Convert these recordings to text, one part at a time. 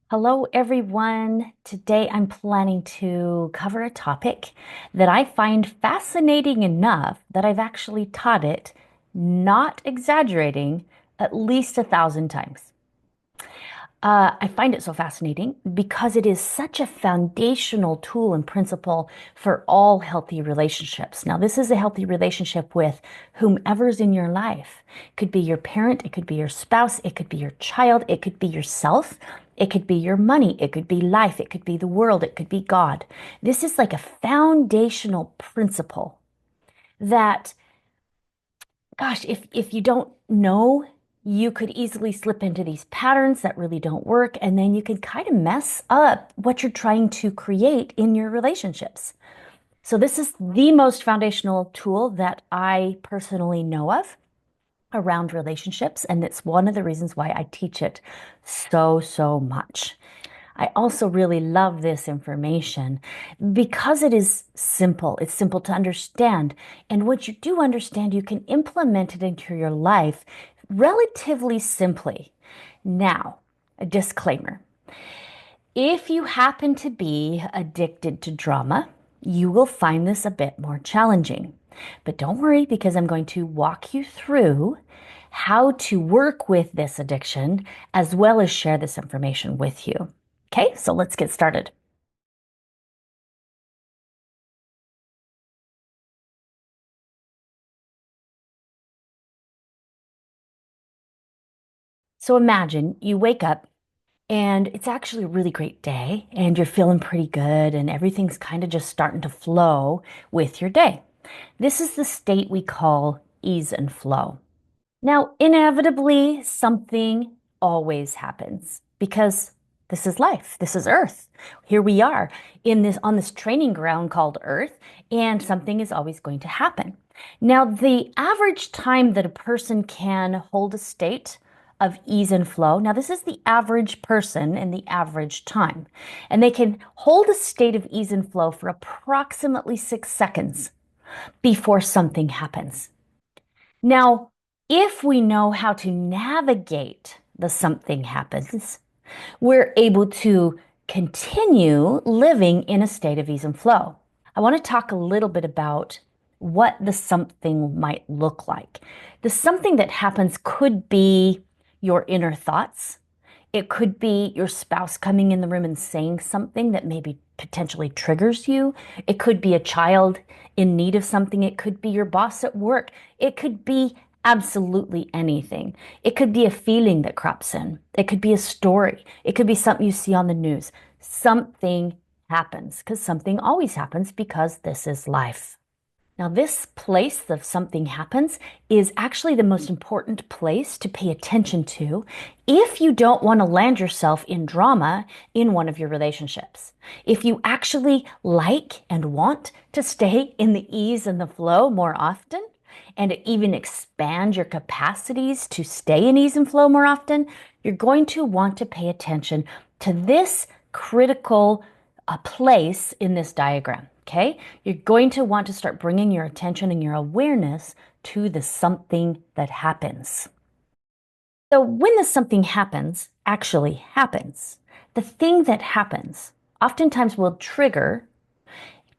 Hello, everyone. Today I'm planning to cover a topic that I find fascinating enough that I've actually taught it, not exaggerating, at least 1,000 times. I find it so fascinating because it is such a foundational tool and principle for all healthy relationships. Now, this is a healthy relationship with whomever's in your life. It could be your parent, it could be your spouse, it could be your child, it could be yourself, it could be your money, it could be life, it could be the world, it could be God. This is like a foundational principle that gosh, if you don't know, you could easily slip into these patterns that really don't work, and then you could kind of mess up what you're trying to create in your relationships. So this is the most foundational tool that I personally know of around relationships, and it's one of the reasons why I teach it so much. I also really love this information because it is simple. It's simple to understand. And once you do understand, you can implement it into your life relatively simply. Now, a disclaimer. If you happen to be addicted to drama, you will find this a bit more challenging. But don't worry because I'm going to walk you through how to work with this addiction as well as share this information with you. Okay, so let's get started. So imagine you wake up and it's actually a really great day and you're feeling pretty good and everything's kind of just starting to flow with your day. This is the state we call ease and flow. Now, inevitably, something always happens because this is life. This is Earth. Here we are in this on this training ground called Earth, and something is always going to happen. Now, the average time that a person can hold a state of ease and flow. Now, this is the average person and the average time. And they can hold a state of ease and flow for approximately 6 seconds before something happens. Now, if we know how to navigate the something happens, we're able to continue living in a state of ease and flow. I want to talk a little bit about what the something might look like. The something that happens could be your inner thoughts. It could be your spouse coming in the room and saying something that maybe potentially triggers you. It could be a child in need of something. It could be your boss at work. It could be absolutely anything. It could be a feeling that crops in. It could be a story. It could be something you see on the news. Something happens because something always happens because this is life. Now, this place of something happens is actually the most important place to pay attention to if you don't want to land yourself in drama in one of your relationships. If you actually like and want to stay in the ease and the flow more often, and even expand your capacities to stay in ease and flow more often, you're going to want to pay attention to this critical place in this diagram. Okay, you're going to want to start bringing your attention and your awareness to the something that happens. So, when the something happens, actually happens, the thing that happens oftentimes will trigger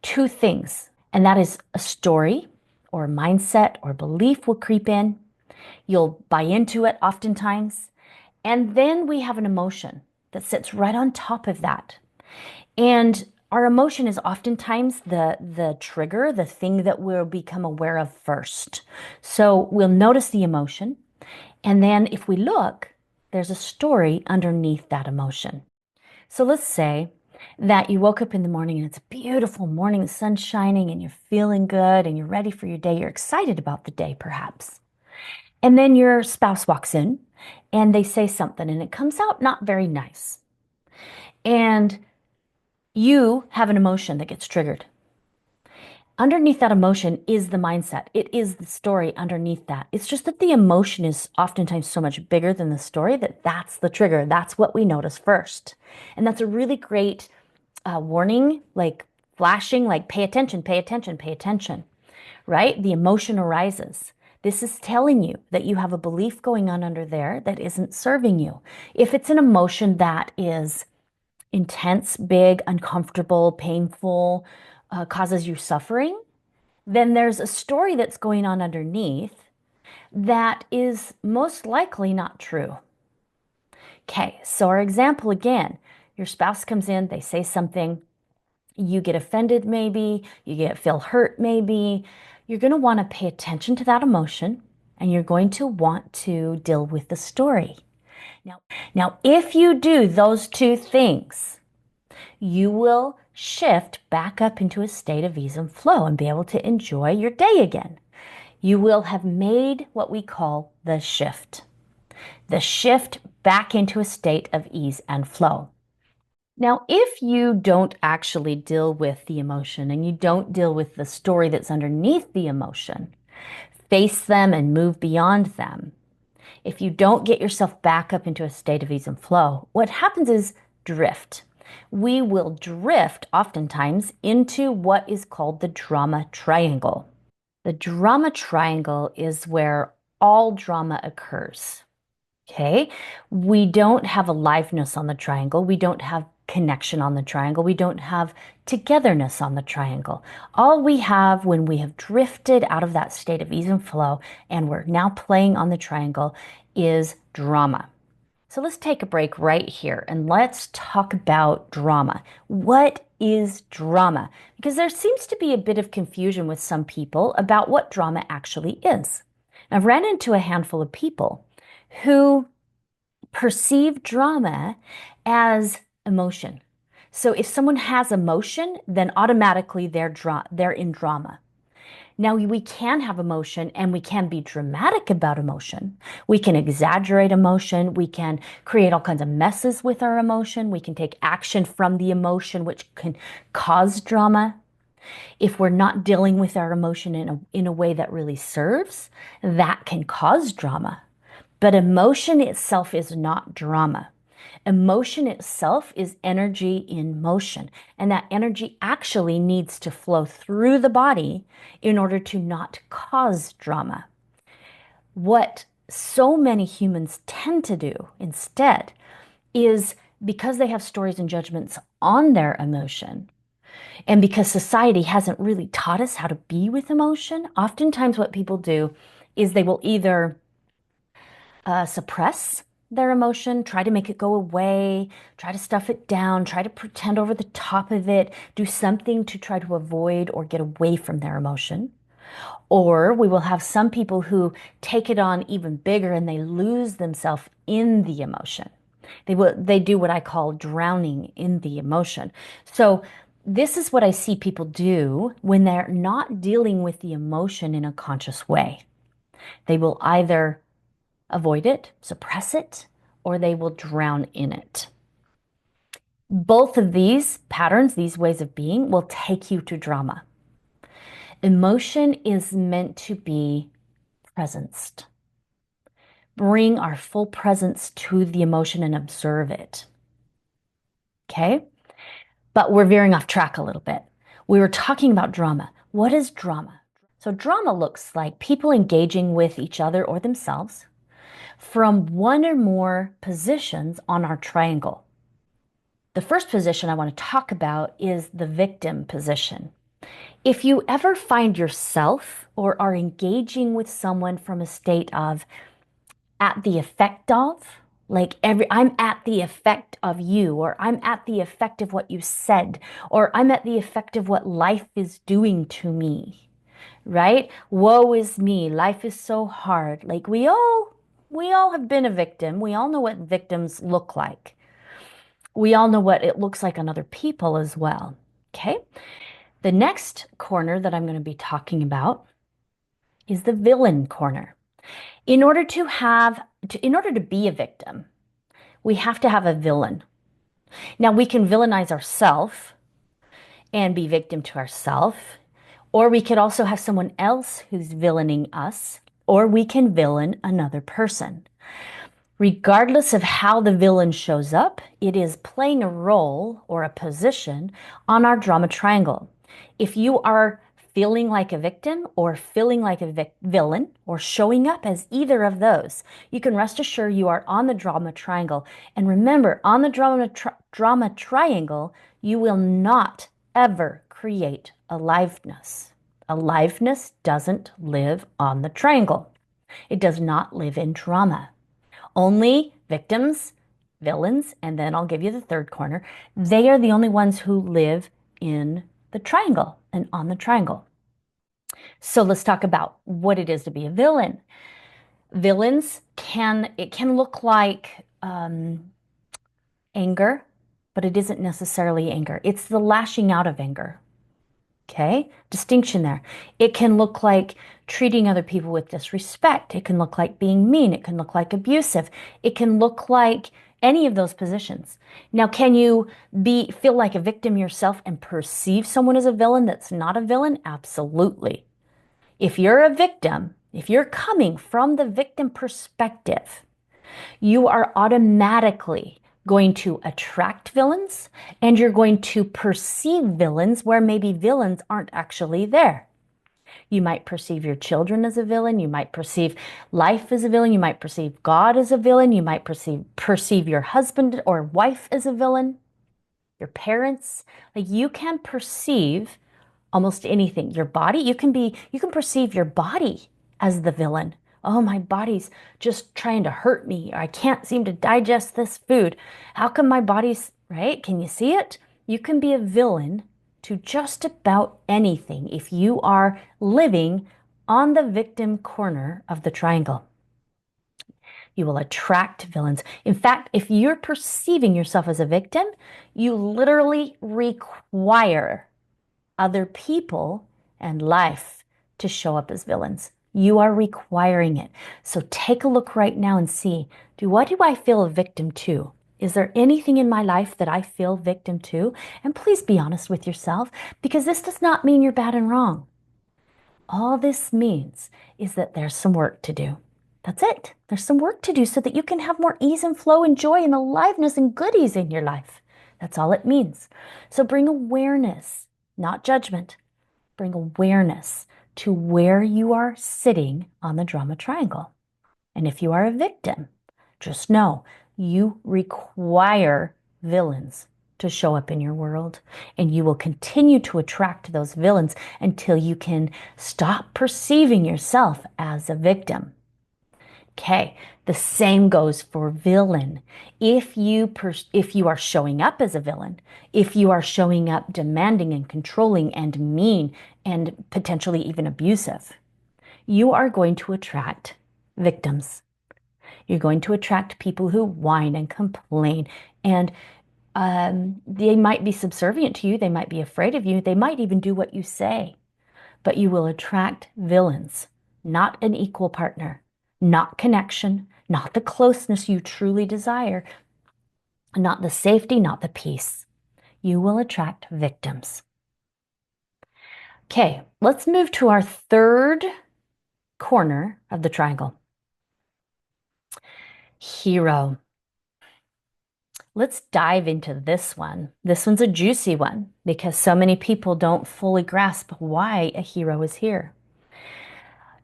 two things, and that is a story or mindset or belief will creep in. You'll buy into it oftentimes. And then we have an emotion that sits right on top of that. And our emotion is oftentimes the trigger, the thing that we'll become aware of first. So we'll notice the emotion. And then if we look, there's a story underneath that emotion. So let's say that you woke up in the morning and it's a beautiful morning, the sun's shining and you're feeling good and you're ready for your day. You're excited about the day, perhaps. And then your spouse walks in and they say something and it comes out not very nice. And you have an emotion that gets triggered. Underneath that emotion is the mindset. It is the story underneath that. It's just that the emotion is oftentimes so much bigger than the story that that's the trigger. That's what we notice first. And that's a really great warning, like flashing, like pay attention, pay attention, pay attention, right? The emotion arises. This is telling you that you have a belief going on under there that isn't serving you. If it's an emotion that is intense, big, uncomfortable, painful, causes you suffering, then there's a story that's going on underneath that is most likely not true. Okay, so our example again, your spouse comes in, they say something, you get offended maybe, feel hurt maybe. You're going to want to pay attention to that emotion and you're going to want to deal with the story. Now, if you do those two things, you will shift back up into a state of ease and flow and be able to enjoy your day again. You will have made what we call the shift back into a state of ease and flow. Now, if you don't actually deal with the emotion and you don't deal with the story that's underneath the emotion, face them and move beyond them. If you don't get yourself back up into a state of ease and flow, what happens is drift. We will drift oftentimes into what is called the drama triangle. The drama triangle is where all drama occurs. Okay, we don't have aliveness on the triangle. We don't have connection on the triangle. We don't have togetherness on the triangle. All we have when we have drifted out of that state of ease and flow and we're now playing on the triangle is drama. So let's take a break right here and let's talk about drama. What is drama? Because there seems to be a bit of confusion with some people about what drama actually is. I've ran into a handful of people who perceive drama as emotion. So if someone has emotion, then automatically they're in drama. Now, we can have emotion and we can be dramatic about emotion. We can exaggerate emotion. We can create all kinds of messes with our emotion. We can take action from the emotion, which can cause drama. If we're not dealing with our emotion in a way that really serves, that can cause drama. But emotion itself is not drama. Emotion itself is energy in motion, and that energy actually needs to flow through the body in order to not cause drama. What so many humans tend to do instead is because they have stories and judgments on their emotion, and because society hasn't really taught us how to be with emotion, oftentimes what people do is they will either suppress their emotion, try to make it go away, try to stuff it down, try to pretend over the top of it, do something to try to avoid or get away from their emotion. Or we will have some people who take it on even bigger and they lose themselves in the emotion. They do what I call drowning in the emotion. So this is what I see people do when they're not dealing with the emotion in a conscious way. They will either avoid it, suppress it, or they will drown in it. Both of these patterns, these ways of being, will take you to drama. Emotion is meant to be presenced. Bring our full presence to the emotion and observe it. Okay? But we're veering off track a little bit. We were talking about drama. What is drama? So, drama looks like people engaging with each other or themselves from one or more positions on our triangle. The first position I want to talk about is the victim position. If you ever find yourself or are engaging with someone from a state of at the effect of, like I'm at the effect of you, or I'm at the effect of what you said, or I'm at the effect of what life is doing to me, right? Woe is me. Life is so hard. Like we all have been a victim. We all know what victims look like. We all know what it looks like on other people as well. Okay. The next corner that I'm going to be talking about is the villain corner. In order to be a victim, we have to have a villain. Now we can villainize ourselves and be victim to ourselves, or we could also have someone else who's villaining us, or we can villain another person. Regardless of how the villain shows up, it is playing a role or a position on our drama triangle. If you are feeling like a victim or feeling like a villain or showing up as either of those, you can rest assured you are on the drama triangle. And remember, on the drama triangle, you will not ever create aliveness. Aliveness doesn't live on the triangle. It does not live in drama. Only victims, villains, and then I'll give you the third corner. They are the only ones who live in the triangle and on the triangle. So let's talk about what it is to be a villain. Villains can look like anger, but it isn't necessarily anger. It's the lashing out of anger. Okay, distinction there. It can look like treating other people with disrespect. It can look like being mean. It can look like abusive. It can look like any of those positions. Now, can you feel like a victim yourself and perceive someone as a villain that's not a villain? Absolutely. If you're a victim, if you're coming from the victim perspective, you are automatically going to attract villains and you're going to perceive villains where maybe villains aren't actually there. You might perceive your children as a villain. You might perceive life as a villain. You might perceive God as a villain. You might perceive your husband or wife as a villain, your parents. Like you can perceive almost anything. Your body, you can perceive your body as the villain. Oh, my body's just trying to hurt me. I can't seem to digest this food. How come my body's, right? Can you see it? You can be a villain to just about anything if you are living on the victim corner of the triangle. You will attract villains. In fact, if you're perceiving yourself as a victim, you literally require other people and life to show up as villains. You are requiring it. So take a look right now and see, what do I feel a victim to? Is there anything in my life that I feel victim to? And please be honest with yourself, because this does not mean you're bad and wrong. All this means is that there's some work to do. That's it. There's some work to do so that you can have more ease and flow and joy and aliveness and goodies in your life. That's all it means. So bring awareness, not judgment. Bring awareness to where you are sitting on the drama triangle. And if you are a victim, just know you require villains to show up in your world, and you will continue to attract those villains until you can stop perceiving yourself as a victim. Okay, the same goes for villain. If you are showing up as a villain, if you are showing up demanding and controlling and mean and potentially even abusive, you are going to attract victims. You're going to attract people who whine and complain, and they might be subservient to you. They might be afraid of you. They might even do what you say, but you will attract villains, not an equal partner, not connection, not the closeness you truly desire, not the safety, not the peace. You will attract victims. Okay, let's move to our third corner of the triangle. Hero. Let's dive into this one. This one's a juicy one because so many people don't fully grasp why a hero is here.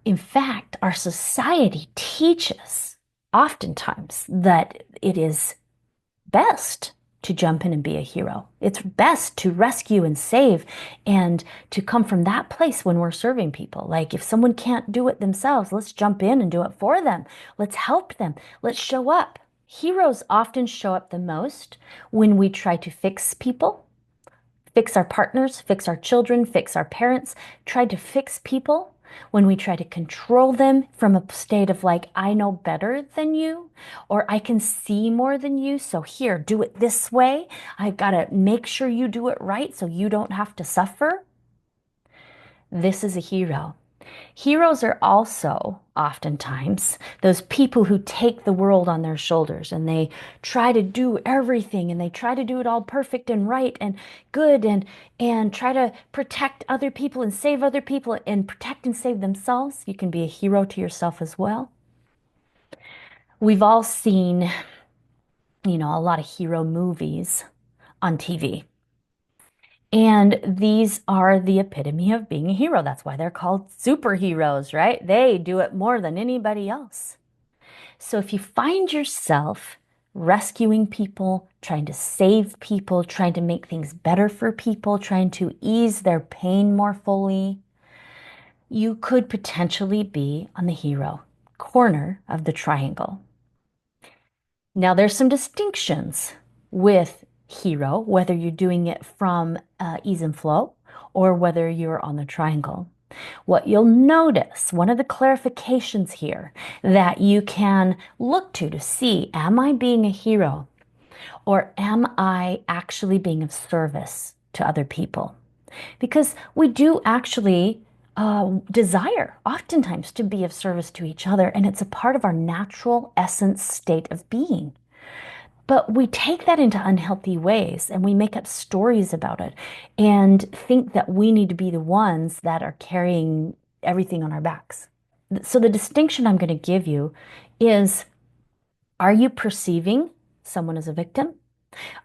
In fact, our society teaches oftentimes that it is best to jump in and be a hero. It's best to rescue and save and to come from that place when we're serving people. Like if someone can't do it themselves, let's jump in and do it for them. Let's help them. Let's show up. Heroes often show up the most when we try to fix people, fix our partners, fix our children, fix our parents, try to fix people. When we try to control them from a state of like, I know better than you, or I can see more than you, so here, do it this way. I've got to make sure you do it right so you don't have to suffer. This is a hero. Heroes are also oftentimes those people who take the world on their shoulders and they try to do everything and they try to do it all perfect and right and good and try to protect other people and save other people and protect and save themselves. You can be a hero to yourself as well. We've all seen, a lot of hero movies on TV. And these are the epitome of being a hero. That's why they're called superheroes, right? They do it more than anybody else. So if you find yourself rescuing people, trying to save people, trying to make things better for people, trying to ease their pain more fully, you could potentially be on the hero corner of the triangle. Now, there's some distinctions with hero, whether you're doing it from ease and flow or whether you're on the triangle. What you'll notice, one of the clarifications here that you can look to see, am I being a hero or am I actually being of service to other people? Because we do actually desire oftentimes to be of service to each other, and it's a part of our natural essence state of being. But we take that into unhealthy ways and we make up stories about it and think that we need to be the ones that are carrying everything on our backs. So the distinction I'm going to give you is, are you perceiving someone as a victim?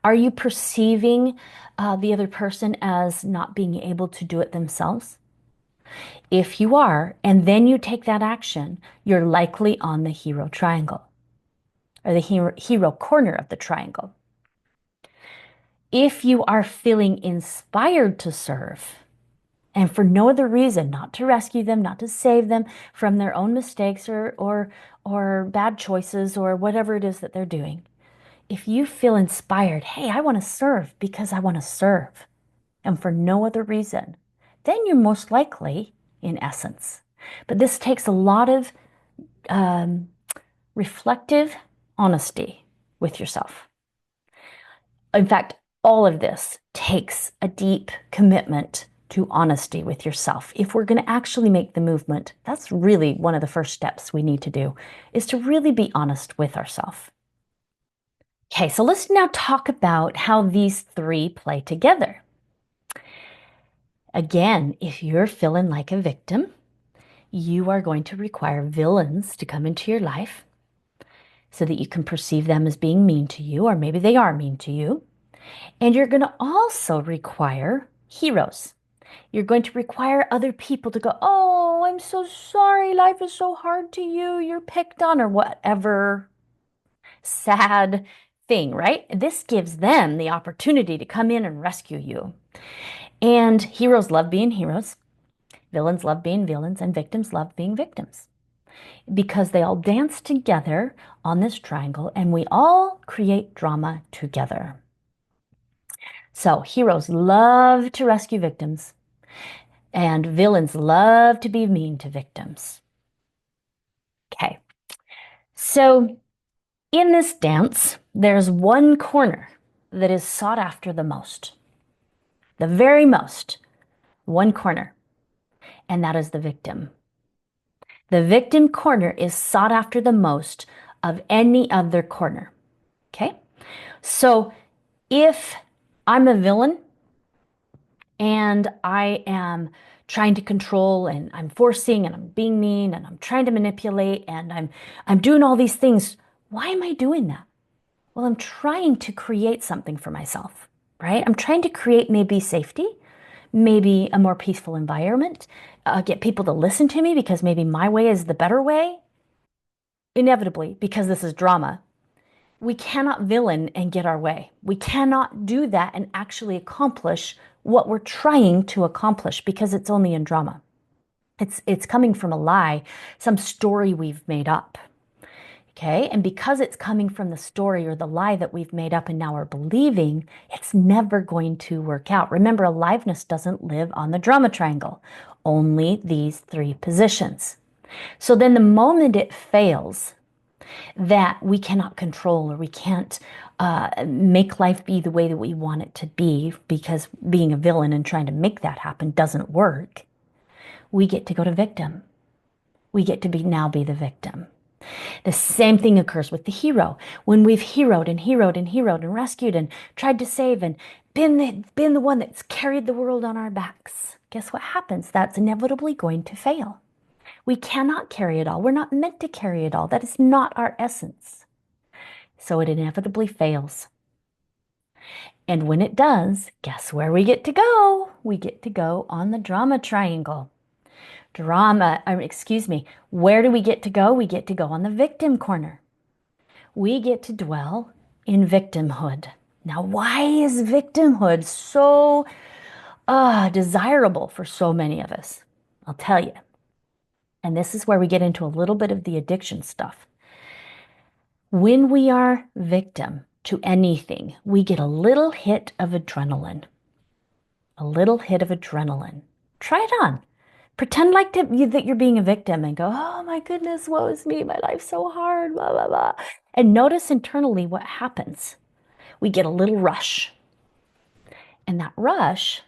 Are you perceiving the other person as not being able to do it themselves? If you are, and then you take that action, you're likely on the hero triangle or the hero corner of the triangle. If you are feeling inspired to serve, and for no other reason, not to rescue them, not to save them from their own mistakes or bad choices or whatever it is that they're doing, if you feel inspired, hey, I want to serve because I want to serve, and for no other reason, then you're most likely in essence. But this takes a lot of reflective honesty with yourself. In fact, all of this takes a deep commitment to honesty with yourself. If we're going to actually make the movement, that's really one of the first steps we need to do, is to really be honest with ourselves. Okay, so let's now talk about how these three play together. Again, if you're feeling like a victim, you are going to require villains to come into your life so that you can perceive them as being mean to you, or maybe they are mean to you. And you're going to also require heroes. You're going to require other people to go, oh, I'm so sorry. Life is so hard to you. You're picked on, or whatever sad thing, right? This gives them the opportunity to come in and rescue you. And heroes love being heroes. Villains love being villains, and victims love being victims because they all dance together on this triangle and we all create drama together. So heroes love to rescue victims and villains love to be mean to victims. Okay, so in this dance, there's one corner that is sought after the most, the very most, one corner, and that is the victim. The victim corner is sought after the most of any other corner. Okay? So if I'm a villain and I am trying to control and I'm forcing and I'm being mean and I'm trying to manipulate and I'm doing all these things, why am I doing that? Well, I'm trying to create something for myself, right? I'm trying to create maybe safety, maybe a more peaceful environment, get people to listen to me because maybe my way is the better way. Inevitably, because this is drama, we cannot villain and get our way. We cannot do that and actually accomplish what we're trying to accomplish because it's only in drama. It's coming from a lie, some story we've made up. Okay? And because it's coming from the story or the lie that we've made up and now are believing, it's never going to work out. Remember, aliveness doesn't live on the drama triangle, only these three positions. So then the moment it fails, that we cannot control or we can't make life be the way that we want it to be because being a villain and trying to make that happen doesn't work, we get to go to victim. We get to now be the victim. The same thing occurs with the hero. When we've heroed and heroed and heroed and rescued and tried to save and been the one that's carried the world on our backs, guess what happens? That's inevitably going to fail. We cannot carry it all. We're not meant to carry it all. That is not our essence. So it inevitably fails. And when it does, guess where we get to go? We get to go on the drama triangle. Excuse me, where do we get to go? We get to go on the victim corner. We get to dwell in victimhood. Now, why is victimhood so desirable for so many of us? I'll tell you. And this is where we get into a little bit of the addiction stuff. When we are victim to anything, we get a little hit of adrenaline. A little hit of adrenaline. Try it on. Pretend like that you're being a victim and go, oh my goodness, woe is me, my life's so hard, blah, blah, blah. And notice internally what happens. We get a little rush. And that rush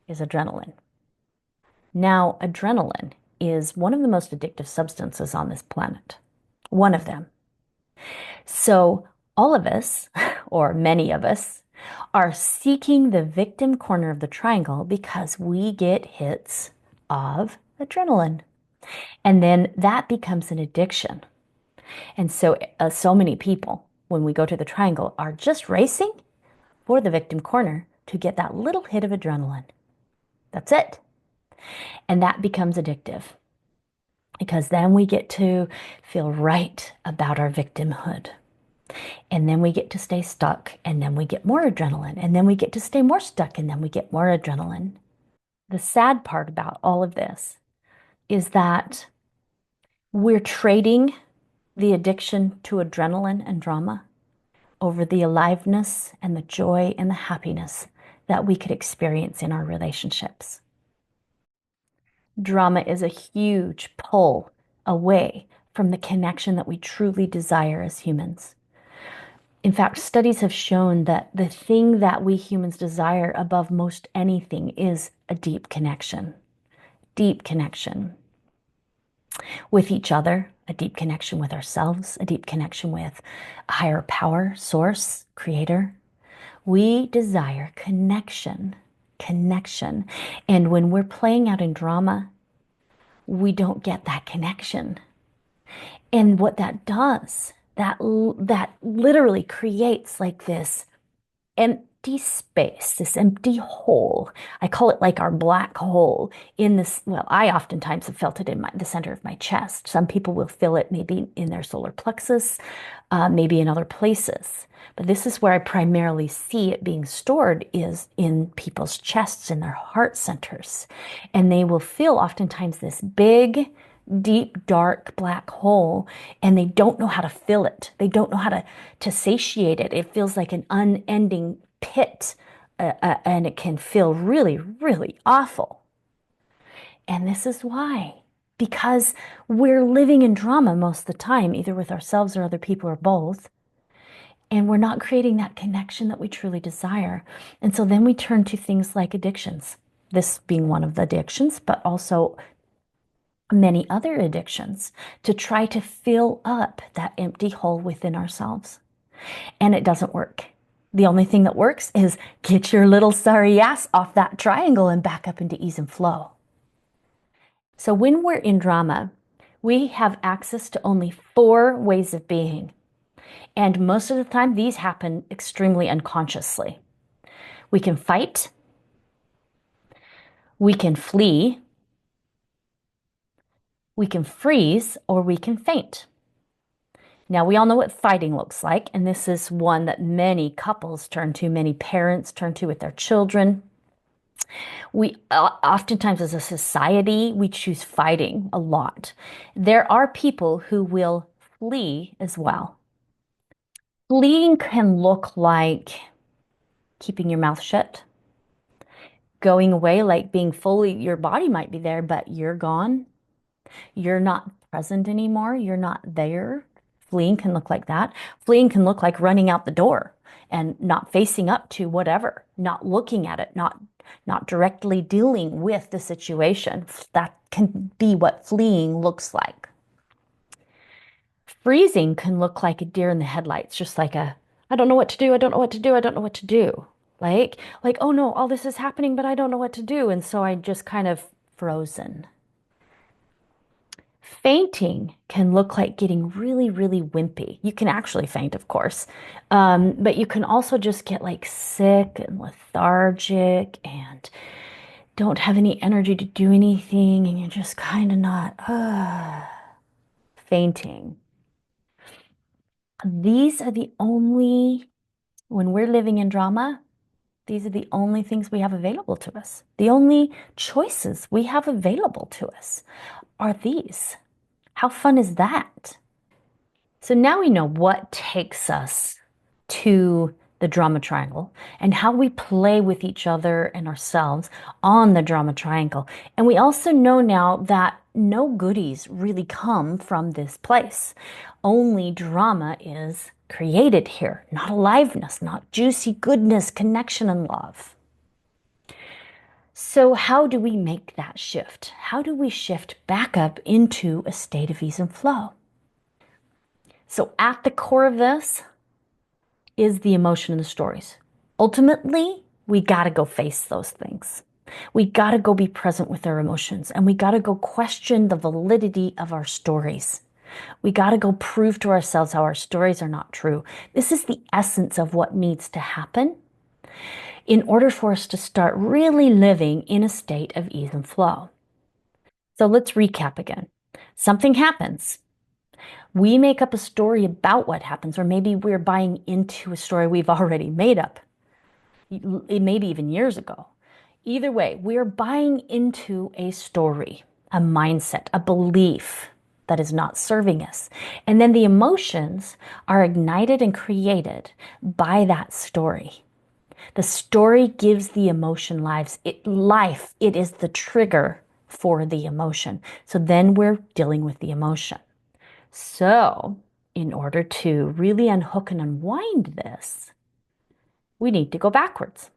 is adrenaline. Now, adrenaline is one of the most addictive substances on this planet. One of them. So all of us, or many of us, are seeking the victim corner of the triangle because we get hits of adrenaline. And then that becomes an addiction. And so many people, when we go to the triangle, are just racing for the victim corner to get that little hit of adrenaline. That's it. And that becomes addictive because then we get to feel right about our victimhood. And then we get to stay stuck, and then we get more adrenaline, and then we get to stay more stuck, and then we get more adrenaline. The sad part about all of this is that we're trading the addiction to adrenaline and drama over the aliveness and the joy and the happiness that we could experience in our relationships. Drama is a huge pull away from the connection that we truly desire as humans. In fact, studies have shown that the thing that we humans desire above most anything is a deep connection with each other, a deep connection with ourselves, a deep connection with a higher power, source, creator. We desire connection. And when we're playing out in drama, we don't get that connection. And what that does, that literally creates like this empty space, this empty hole. I call it like our black hole in this. Well, I oftentimes have felt it in the center of my chest. Some people will feel it maybe in their solar plexus, maybe in other places. But this is where I primarily see it being stored is in people's chests, in their heart centers. And they will feel oftentimes this big, deep, dark black hole, and they don't know how to fill it. They don't know how to satiate it. It feels like an unending pit, and it can feel really, really awful. And this is why. Because we're living in drama most of the time, either with ourselves or other people or both. And we're not creating that connection that we truly desire. And so then we turn to things like addictions, this being one of the addictions, but also many other addictions to try to fill up that empty hole within ourselves. And it doesn't work. The only thing that works is get your little sorry ass off that triangle and back up into ease and flow. So when we're in drama, we have access to only 4 ways of being. And most of the time, these happen extremely unconsciously. We can fight, we can flee, we can freeze, or we can faint. Now, we all know what fighting looks like, and this is one that many couples turn to, many parents turn to with their children. We oftentimes, as a society, we choose fighting a lot. There are people who will flee as well. Fleeing can look like keeping your mouth shut, going away, like being fully, your body might be there, but you're gone. You're not present anymore. You're not there. Fleeing can look like that. Fleeing can look like running out the door and not facing up to whatever, not looking at it, not directly dealing with the situation. That can be what fleeing looks like. Freezing can look like a deer in the headlights, just like I don't know what to do, I don't know what to do, I don't know what to do. Like, oh no, all this is happening, but I don't know what to do. And so I just kind of frozen. Fainting can look like getting really, really wimpy. You can actually faint, of course, but you can also just get like sick and lethargic and don't have any energy to do anything, and you're just kind of not fainting. These are the only, when we're living in drama, these are the only things we have available to us. The only choices we have available to us are these. How fun is that? So now we know what takes us to the drama triangle and how we play with each other and ourselves on the drama triangle. And we also know now that no goodies really come from this place. Only drama is created here, not aliveness, not juicy goodness, connection, and love. So, how do we make that shift? How do we shift back up into a state of ease and flow? So, at the core of this is the emotion in the stories. Ultimately, we got to go face those things. We got to go be present with our emotions, and we got to go question the validity of our stories. We got to go prove to ourselves how our stories are not true. This is the essence of what needs to happen in order for us to start really living in a state of ease and flow. So let's recap again. Something happens. We make up a story about what happens, or maybe we're buying into a story we've already made up, maybe even years ago. Either way, we're buying into a story, a mindset, a belief that is not serving us. And then the emotions are ignited and created by that story. The story gives the emotion life. It is the trigger for the emotion. So then we're dealing with the emotion. So, in order to really unhook and unwind this, we need to go backwards.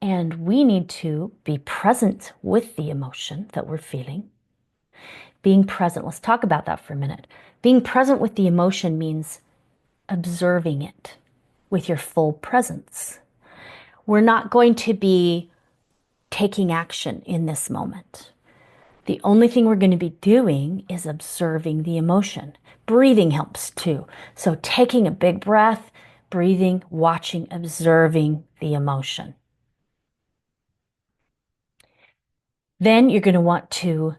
And we need to be present with the emotion that we're feeling. Being present, let's talk about that for a minute. Being present with the emotion means observing it with your full presence. We're not going to be taking action in this moment. The only thing we're going to be doing is observing the emotion. Breathing helps too. So taking a big breath, breathing, watching, observing the emotion. Then you're going to want to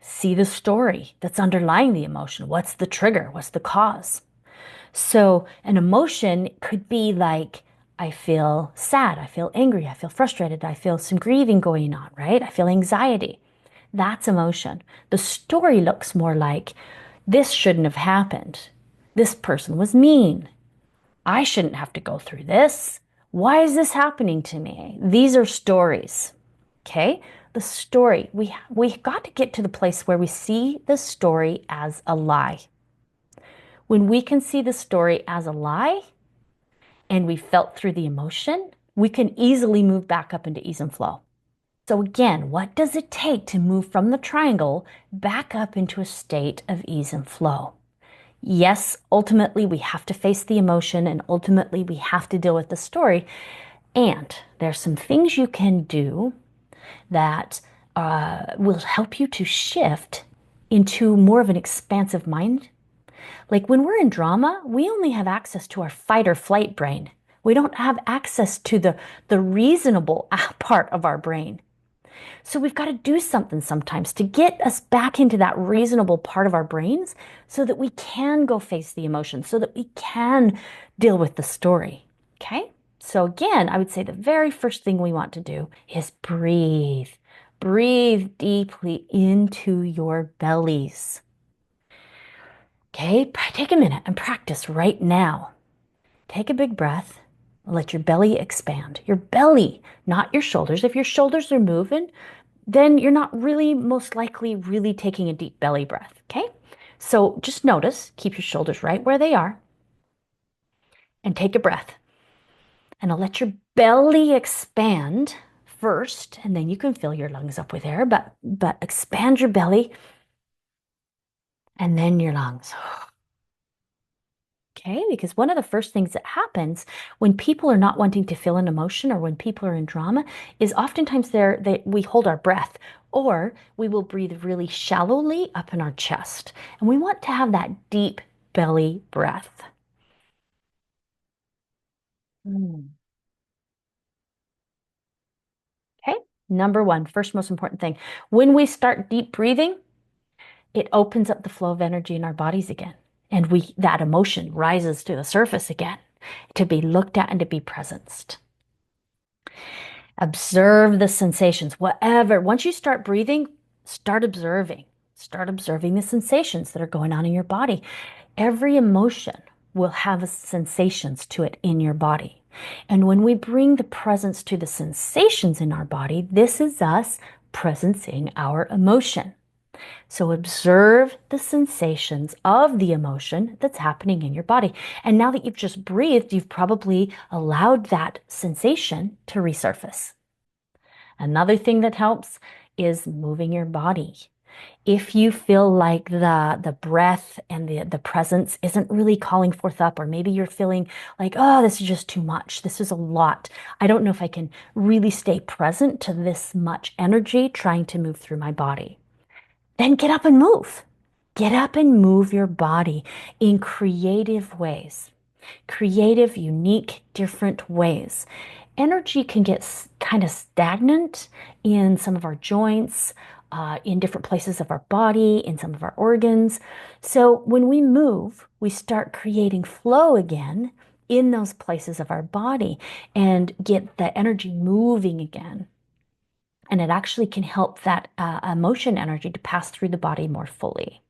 see the story that's underlying the emotion. What's the trigger? What's the cause? So an emotion could be like, I feel sad, I feel angry, I feel frustrated, I feel some grieving going on, right? I feel anxiety. That's emotion. The story looks more like, this shouldn't have happened. This person was mean. I shouldn't have to go through this. Why is this happening to me? These are stories. Okay? The story, we got to get to the place where we see the story as a lie. When we can see the story as a lie and we felt through the emotion, we can easily move back up into ease and flow. So again, what does it take to move from the triangle back up into a state of ease and flow? Yes, ultimately we have to face the emotion and ultimately we have to deal with the story. And there's some things you can do that will help you to shift into more of an expansive mind. Like when we're in drama, we only have access to our fight or flight brain. We don't have access to the reasonable part of our brain. So we've got to do something sometimes to get us back into that reasonable part of our brains so that we can go face the emotions, so that we can deal with the story. Okay? So again, I would say the very first thing we want to do is breathe. Breathe deeply into your bellies. Okay? Take a minute and practice right now. Take a big breath. Let your belly expand. Your belly, not your shoulders. If your shoulders are moving, then you're not really most likely really taking a deep belly breath, okay? So just notice, keep your shoulders right where they are and take a breath. And I'll let your belly expand first, and then you can fill your lungs up with air, but expand your belly and then your lungs. Okay, because one of the first things that happens when people are not wanting to feel an emotion or when people are in drama is oftentimes we hold our breath or we will breathe really shallowly up in our chest. And we want to have that deep belly breath. Mm. Okay, number one, first most important thing. When we start deep breathing, it opens up the flow of energy in our bodies again. And that emotion rises to the surface again to be looked at and to be presenced. Observe the sensations, whatever. Once you start breathing, start observing. Start observing the sensations that are going on in your body. Every emotion will have sensations to it in your body. And when we bring the presence to the sensations in our body, this is us presencing our emotion. So observe the sensations of the emotion that's happening in your body. And now that you've just breathed, you've probably allowed that sensation to resurface. Another thing that helps is moving your body. If you feel like the breath and the presence isn't really calling forth up, or maybe you're feeling like, oh, this is just too much. This is a lot. I don't know if I can really stay present to this much energy trying to move through my body. Then get up and move. Get up and move your body in creative ways, creative, unique, different ways. Energy can get kind of stagnant in some of our joints, in different places of our body, in some of our organs. So when we move, we start creating flow again in those places of our body and get the energy moving again. And it actually can help that emotion energy to pass through the body more fully.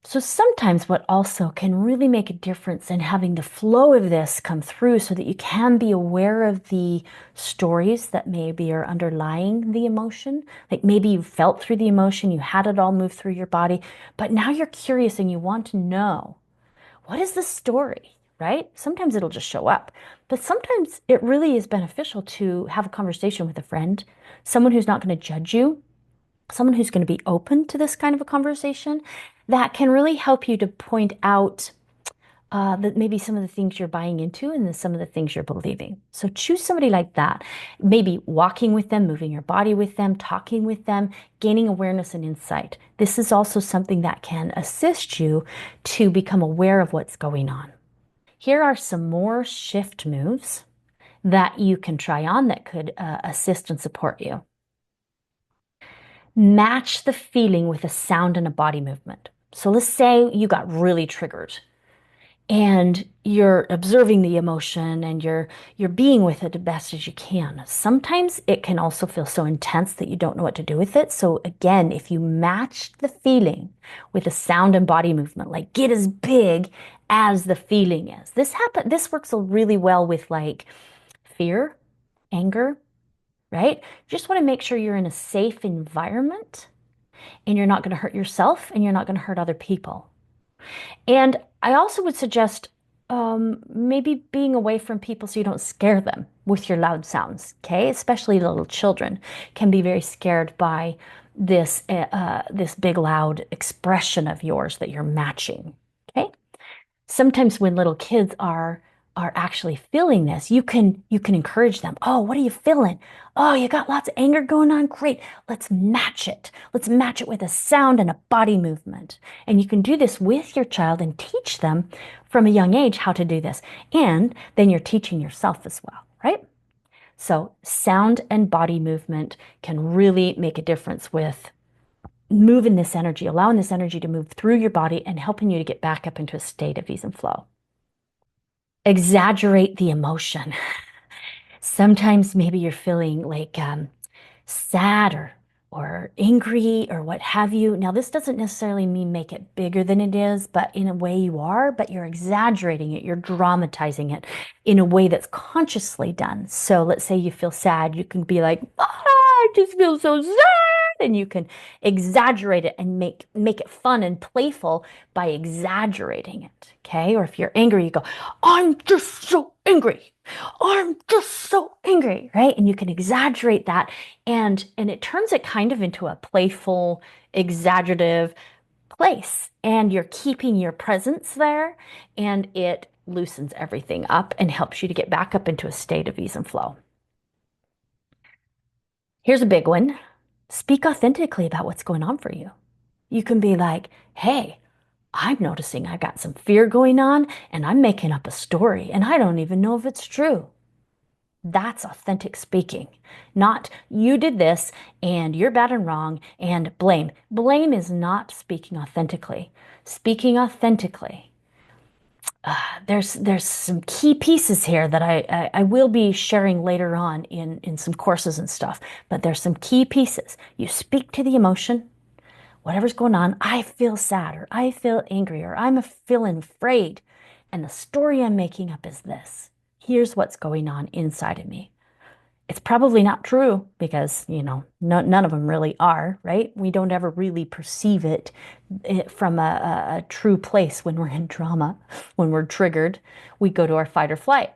So sometimes what also can really make a difference in having the flow of this come through so that you can be aware of the stories that maybe are underlying the emotion. Like maybe you felt through the emotion, you had it all move through your body, but now you're curious and you want to know, what is the story, right? Sometimes it'll just show up, but sometimes it really is beneficial to have a conversation with a friend, someone who's not going to judge you, someone who's going to be open to this kind of a conversation that can really help you to point out that maybe some of the things you're buying into and then some of the things you're believing. So choose somebody like that. Maybe walking with them, moving your body with them, talking with them, gaining awareness and insight. This is also something that can assist you to become aware of what's going on. Here are some more shift moves that you can try on that could assist and support you. Match the feeling with a sound and a body movement. So let's say you got really triggered and you're observing the emotion and you're being with it the best as you can. Sometimes it can also feel so intense that you don't know what to do with it. So again, if you match the feeling with a sound and body movement, like get as big as the feeling is. This works really well with like fear, anger, right? You just want to make sure you're in a safe environment and you're not going to hurt yourself and you're not going to hurt other people. And I also would suggest maybe being away from people so you don't scare them with your loud sounds, okay? Especially little children can be very scared by this big loud expression of yours that you're matching, okay? Sometimes when little kids are actually feeling this, you can encourage them. Oh, what are you feeling? Oh, you got lots of anger going on? Great. Let's match it. Let's match it with a sound and a body movement. And you can do this with your child and teach them from a young age how to do this. And then you're teaching yourself as well, right? So sound and body movement can really make a difference with moving this energy, allowing this energy to move through your body and helping you to get back up into a state of ease and flow. Exaggerate the emotion. Sometimes maybe you're feeling like sad or angry or what have you. Now, this doesn't necessarily mean make it bigger than it is, but in a way you are, but you're exaggerating it, you're dramatizing it in a way that's consciously done. So let's say you feel sad, you can be like, I just feel so sad. And you can exaggerate it and make it fun and playful by exaggerating it. Okay. Or if you're angry, you go, I'm just so angry. I'm just so angry, right? And you can exaggerate that and it turns it kind of into a playful, exaggerative place. And you're keeping your presence there and it loosens everything up and helps you to get back up into a state of ease and flow. Here's a big one. Speak authentically about what's going on for you. You can be like, hey, I'm noticing I got some fear going on and I'm making up a story and I don't even know if it's true. That's authentic speaking, not you did this and you're bad and wrong and blame. Blame is not speaking authentically. Speaking authentically, there's some key pieces here that I will be sharing later on in some courses and stuff, but there's some key pieces. You speak to the emotion, whatever's going on. I feel sad or I feel angry or I'm feeling afraid. And the story I'm making up is this. Here's what's going on inside of me. It's probably not true because, none of them really are, right? We don't ever really perceive it from a true place when we're in drama, when we're triggered. We go to our fight or flight.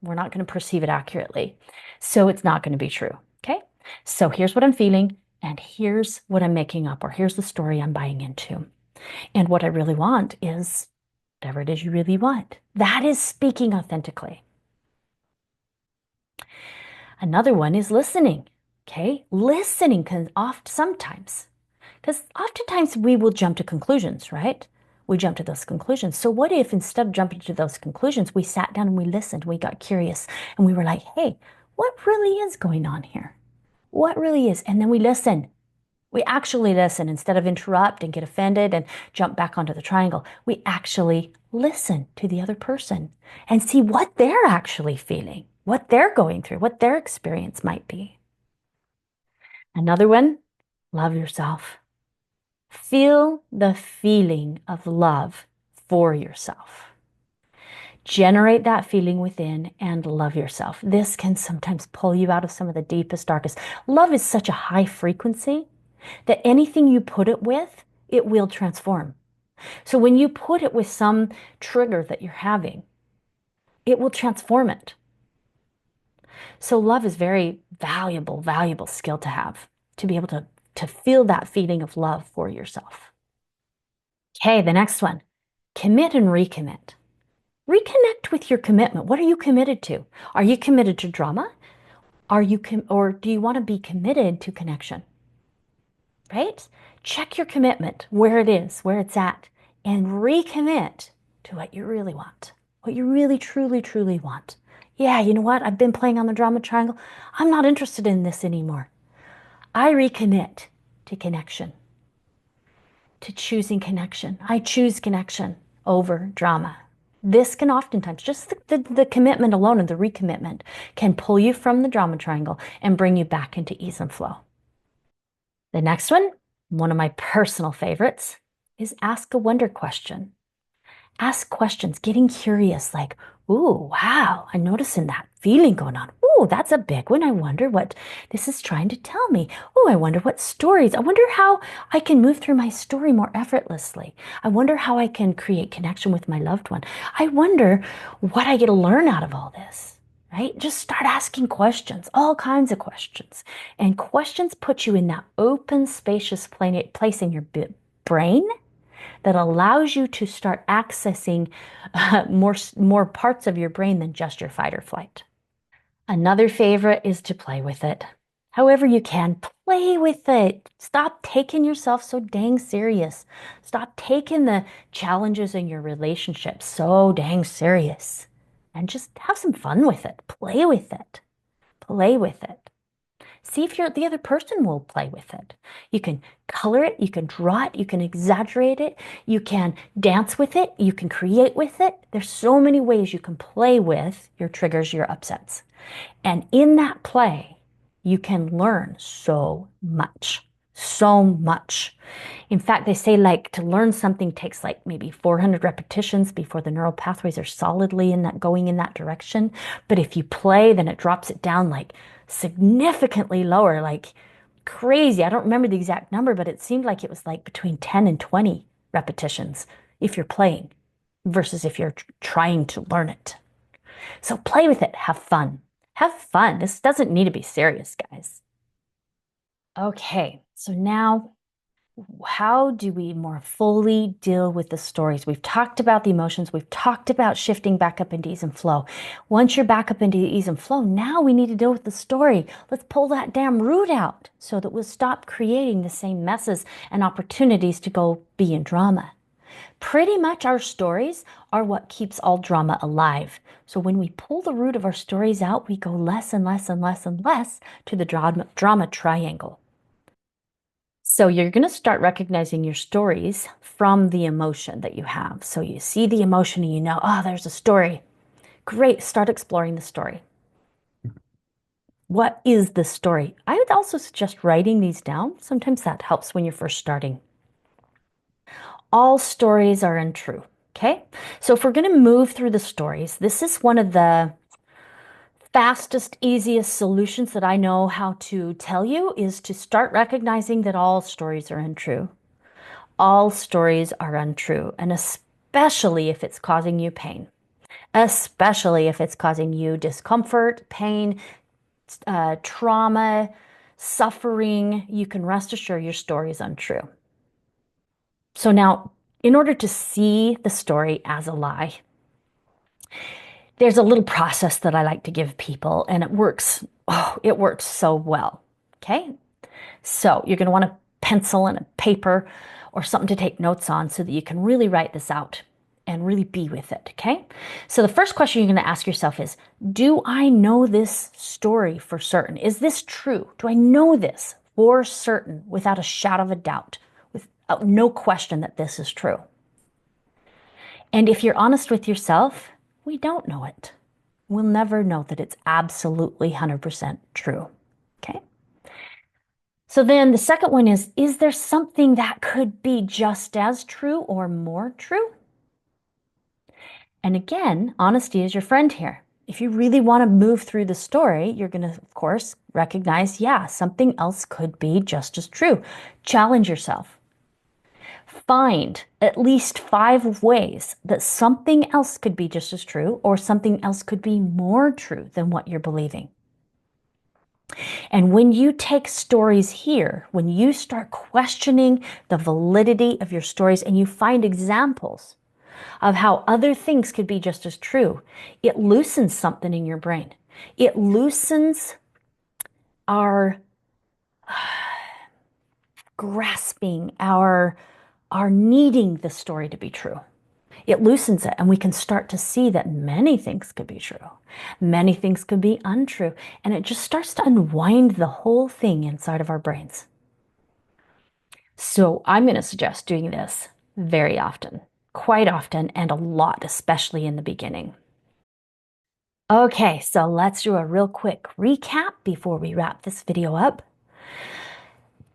We're not going to perceive it accurately. So it's not going to be true. Okay. So here's what I'm feeling, and here's what I'm making up, or here's the story I'm buying into. And what I really want is whatever it is you really want. That is speaking authentically. Another one is listening. Okay. Listening can sometimes, because oftentimes we will jump to conclusions, right? We jump to those conclusions. So what if instead of jumping to those conclusions, we sat down and we listened, we got curious and we were like, hey, what really is going on here? What really is? And then we listen. We actually listen instead of interrupt and get offended and jump back onto the triangle. We actually listen to the other person and see what they're actually feeling, what they're going through, what their experience might be. Another one, love yourself. Feel the feeling of love for yourself. Generate that feeling within and love yourself. This can sometimes pull you out of some of the deepest, darkest. Love is such a high frequency that anything you put it with, it will transform. So when you put it with some trigger that you're having, it will transform it. So love is very valuable, valuable skill to have, to be able to feel that feeling of love for yourself. Okay, the next one, commit and recommit. Reconnect with your commitment. What are you committed to? Are you committed to drama? Or do you want to be committed to connection? Right? Check your commitment, where it is, where it's at, and recommit to what you really want, what you really, truly, truly want. Yeah, you know what? I've been playing on the drama triangle. I'm not interested in this anymore. I recommit to connection, to choosing connection. I choose connection over drama. This can oftentimes, just the commitment alone and the recommitment can pull you from the drama triangle and bring you back into ease and flow. The next one of my personal favorites, is ask a wonder question. Ask questions, getting curious, like, ooh, wow, I'm noticing that feeling going on. Ooh, that's a big one. I wonder what this is trying to tell me. Ooh, I wonder what stories. I wonder how I can move through my story more effortlessly. I wonder how I can create connection with my loved one. I wonder what I get to learn out of all this, right? Just start asking questions, all kinds of questions. And questions put you in that open, spacious place in your brain that allows you to start accessing more parts of your brain than just your fight or flight. Another favorite is to play with it. However you can, play with it. Stop taking yourself so dang serious. Stop taking the challenges in your relationship so dang serious. And just have some fun with it. Play with it. Play with it. See if the other person will play with it. You can color it, you can draw it, you can exaggerate it, you can dance with it, you can create with it. There's so many ways you can play with your triggers, your upsets. And in that play, you can learn so much, so much. In fact, they say like to learn something takes like maybe 400 repetitions before the neural pathways are solidly going in that direction. But if you play, then it drops it down like significantly lower, like crazy. I don't remember the exact number, but it seemed like it was like between 10 and 20 repetitions if you're playing versus if you're trying to learn it. So play with it, have fun. Have fun. This doesn't need to be serious, guys. Okay, so now How do we more fully deal with the stories? We've talked about the emotions. We've talked about shifting back up into ease and flow. Once you're back up into ease and flow, now we need to deal with the story. Let's pull that damn root out so that we'll stop creating the same messes and opportunities to go be in drama. Pretty much our stories are what keeps all drama alive. So when we pull the root of our stories out, we go less and less and less and less to the drama triangle. So you're going to start recognizing your stories from the emotion that you have. So you see the emotion and you know, oh, there's a story. Great. Start exploring the story. What is the story? I would also suggest writing these down. Sometimes that helps when you're first starting. All stories are untrue. Okay. So if we're going to move through the stories, this is one of the fastest, easiest solutions that I know how to tell you is to start recognizing that all stories are untrue. All stories are untrue, and especially if it's causing you pain, especially if it's causing you discomfort, pain, trauma, suffering, you can rest assured your story is untrue. So now, in order to see the story as a lie, there's a little process that I like to give people, and it works. Oh, it works so well. Okay. So you're going to want a pencil and a paper or something to take notes on so that you can really write this out and really be with it. Okay. So the first question you're going to ask yourself is, do I know this story for certain? Is this true? Do I know this for certain without a shadow of a doubt, without no question that this is true? And if you're honest with yourself, we don't know it. We'll never know that it's absolutely 100% true. Okay. So then the second one is there something that could be just as true or more true? And again, honesty is your friend here. If you really want to move through the story, you're going to, of course, recognize, yeah, something else could be just as true. Challenge yourself. Find at least 5 ways that something else could be just as true or something else could be more true than what you're believing. And when you take stories here, when you start questioning the validity of your stories and you find examples of how other things could be just as true, it loosens something in your brain. It loosens our grasping, our needing the story to be true. It loosens it, and we can start to see that many things could be true. Many things could be untrue. And it just starts to unwind the whole thing inside of our brains. So I'm going to suggest doing this very often, quite often, and a lot, especially in the beginning. Okay, so let's do a real quick recap before we wrap this video up.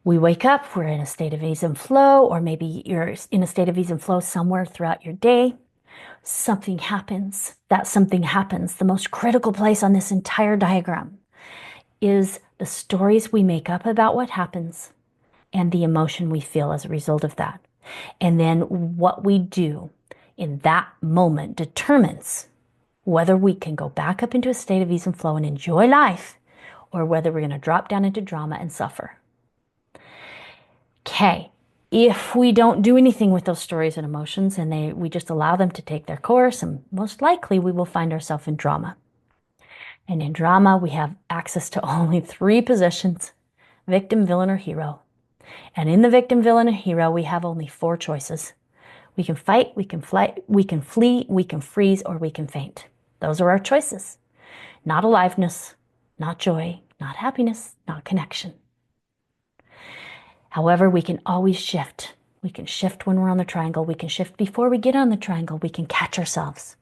We wake up, we're in a state of ease and flow, or maybe you're in a state of ease and flow somewhere throughout your day. Something happens. That something happens. The most critical place on this entire diagram is the stories we make up about what happens and the emotion we feel as a result of that. And then what we do in that moment determines whether we can go back up into a state of ease and flow and enjoy life, or whether we're going to drop down into drama and suffer. Okay, if we don't do anything with those stories and emotions and we just allow them to take their course, and most likely we will find ourselves in drama. And in drama, we have access to only 3 positions: victim, villain, or hero. And in the victim, villain, and hero, we have only 4 choices. We can fight, we can flight, we can flee, we can freeze, or we can faint. Those are our choices. Not aliveness, not joy, not happiness, not connection. However, we can always shift. We can shift when we're on the triangle. We can shift before we get on the triangle. We can catch ourselves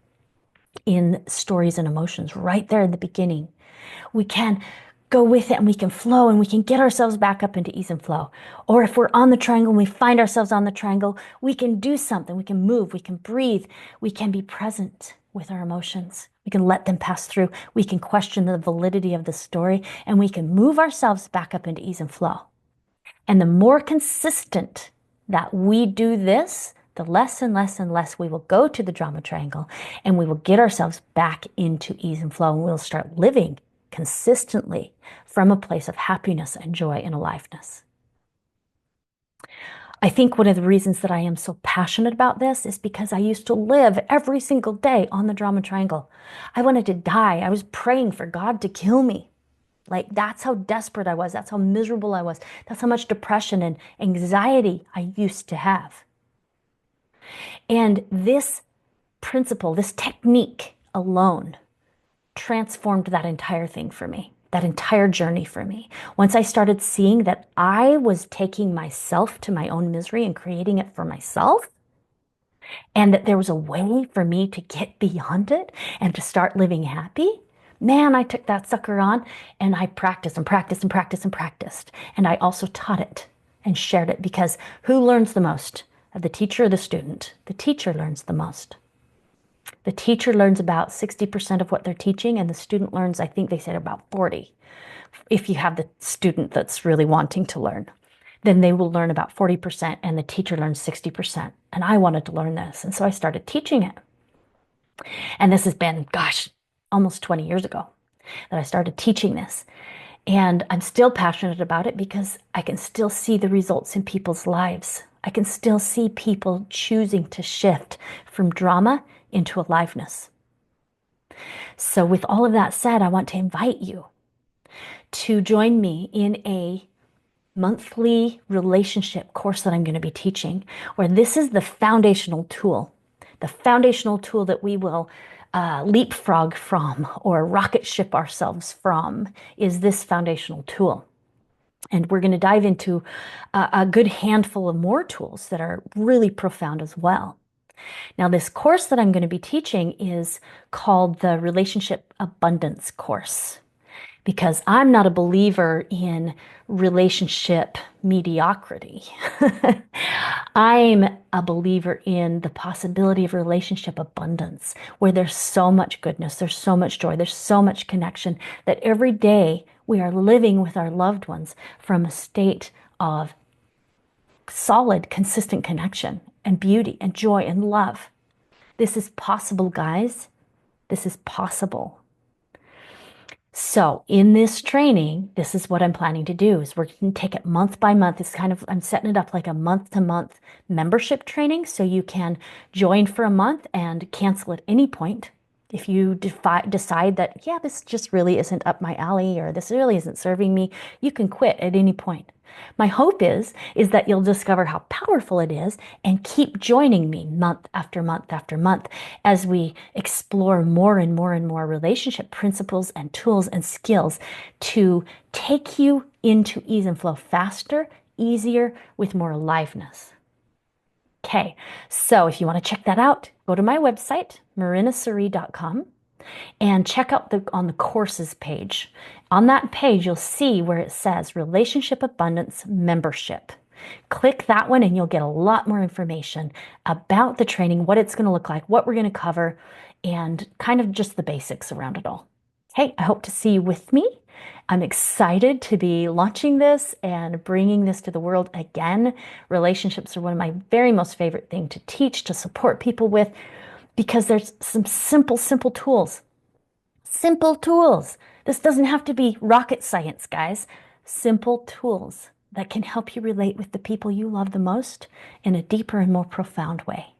in stories and emotions right there in the beginning. We can go with it and we can flow and we can get ourselves back up into ease and flow. Or if we're on the triangle and we find ourselves on the triangle, we can do something. We can move. We can breathe. We can be present with our emotions. We can let them pass through. We can question the validity of the story, and we can move ourselves back up into ease and flow. And the more consistent that we do this, the less and less and less we will go to the drama triangle, and we will get ourselves back into ease and flow, and we'll start living consistently from a place of happiness and joy and aliveness. I think one of the reasons that I am so passionate about this is because I used to live every single day on the drama triangle. I wanted to die. I was praying for God to kill me. Like, that's how desperate I was. That's how miserable I was. That's how much depression and anxiety I used to have. And this principle, this technique alone transformed that entire thing for me, that entire journey for me. Once I started seeing that I was taking myself to my own misery and creating it for myself, and that there was a way for me to get beyond it and to start living happy, man, I took that sucker on and I practiced and practiced and practiced and practiced. And I also taught it and shared it, because who learns the most? Of the teacher or the student? The teacher learns the most. The teacher learns about 60% of what they're teaching, and the student learns, I think they said, about 40. If you have the student that's really wanting to learn, then they will learn about 40%, and the teacher learns 60%. And I wanted to learn this, and so I started teaching it. And this has been, gosh, almost 20 years ago that I started teaching this. And I'm still passionate about it because I can still see the results in people's lives. I can still see people choosing to shift from drama into aliveness. So, with all of that said, I want to invite you to join me in a monthly relationship course that I'm going to be teaching, where this is the foundational tool that we will leapfrog from or rocket ship ourselves from is this foundational tool. And we're going to dive into a good handful of more tools that are really profound as well. Now, this course that I'm going to be teaching is called the Relationship Abundance Course, because I'm not a believer in relationship mediocrity. I'm a believer in the possibility of relationship abundance, where there's so much goodness, there's so much joy, there's so much connection, that every day we are living with our loved ones from a state of solid, consistent connection and beauty and joy and love. This is possible, guys. This is possible. So in this training, this is what I'm planning to do is we're going to take it month by month. It's kind of, I'm setting it up like a month to month membership training. So you can join for a month and cancel at any point. If you decide that, yeah, this just really isn't up my alley, or this really isn't serving me, you can quit at any point. My hope is that you'll discover how powerful it is and keep joining me month after month after month as we explore more and more and more relationship principles and tools and skills to take you into ease and flow faster, easier, with more aliveness. Okay, so if you want to check that out, go to my website, marinasuri.com, and check out on the courses page. On that page, you'll see where it says Relationship Abundance Membership. Click that one and you'll get a lot more information about the training, what it's going to look like, what we're going to cover, and kind of just the basics around it all. Hey, I hope to see you with me. I'm excited to be launching this and bringing this to the world again. Relationships are one of my very most favorite things to teach, to support people with, because there's some simple tools. Simple tools. This doesn't have to be rocket science, guys. Simple tools that can help you relate with the people you love the most in a deeper and more profound way.